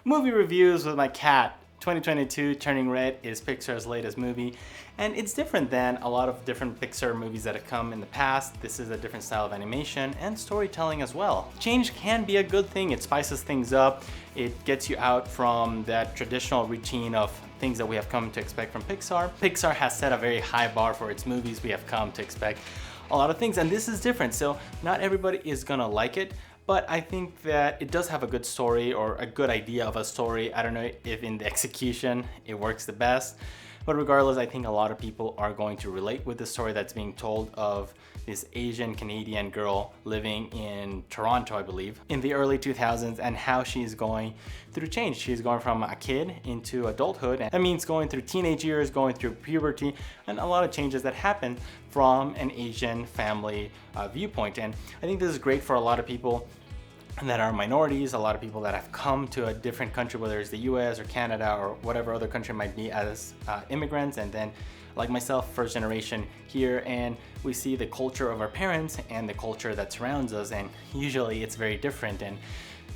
movie reviews with my cat. 2022 Turning Red is Pixar's latest movie, and it's different than a lot of different Pixar movies that have come in the past. This is a different style of animation and storytelling as well. Change can be a good thing. It spices things up. It gets you out from that traditional routine of things that we have come to expect from Pixar. Pixar has set a very high bar for its movies. We have come to expect a lot of things, and this is different, so not everybody is gonna like it. But I think that it does have a good story or a good idea of a story. I don't know if in the execution it works the best. But regardless, I think a lot of people are going to relate with the story that's being told of this Asian Canadian girl living in Toronto, I believe, in the early 2000s, and how she's going through change. She's going from a kid into adulthood, and that means going through teenage years, going through puberty, and a lot of changes that happen from an Asian family viewpoint. And I think this is great for a lot of people that are minorities, a lot of people that have come to a different country, whether it's the US or Canada or whatever other country might be, as immigrants, and then like myself, first generation here, and we see the culture of our parents and the culture that surrounds us, and usually it's very different. And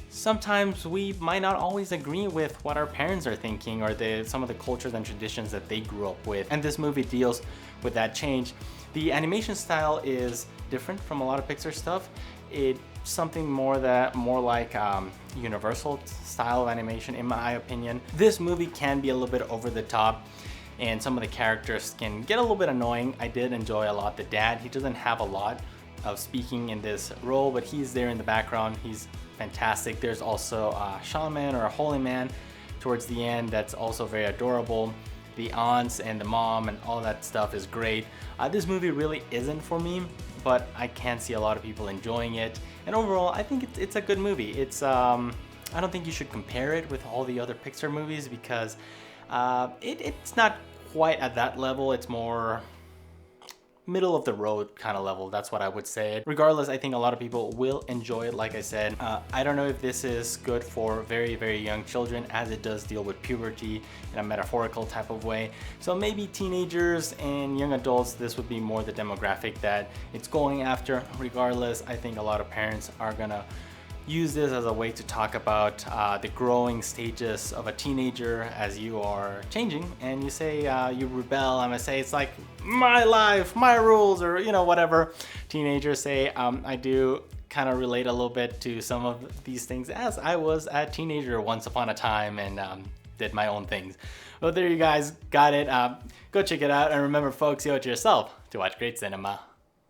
sometimes we might not always agree with what our parents are thinking or some of the cultures and traditions that they grew up with. And this movie deals with that change. The animation style is different from a lot of Pixar stuff. It's something more like Universal style of animation, in my opinion. This movie can be a little bit over the top, and some of the characters can get a little bit annoying. I did enjoy a lot the dad. He doesn't have a lot of speaking in this role, but he's there in the background. He's fantastic. There's also a shaman or a holy man towards the end that's also very adorable. The aunts and the mom and all that stuff is great. This movie really isn't for me, but I can see a lot of people enjoying it. And overall, I think it's a good movie. I don't think you should compare it with all the other Pixar movies because it's not quite at that level. It's more middle of the road kind of level. That's what I would say. Regardless, I think a lot of people will enjoy it. Like I said, I don't know if this is good for very, very young children, as it does deal with puberty in a metaphorical type of way. So maybe teenagers and young adults, this would be more the demographic that it's going after. Regardless, I think a lot of parents are gonna use this as a way to talk about the growing stages of a teenager as you are changing, and you say you rebel. I'm gonna say it's like my life, my rules, or whatever teenagers say. I do kind of relate a little bit to some of these things, as I was a teenager once upon a time and did my own things. Well, there you guys got it. Go check it out, and remember folks, you owe it to yourself to watch great cinema.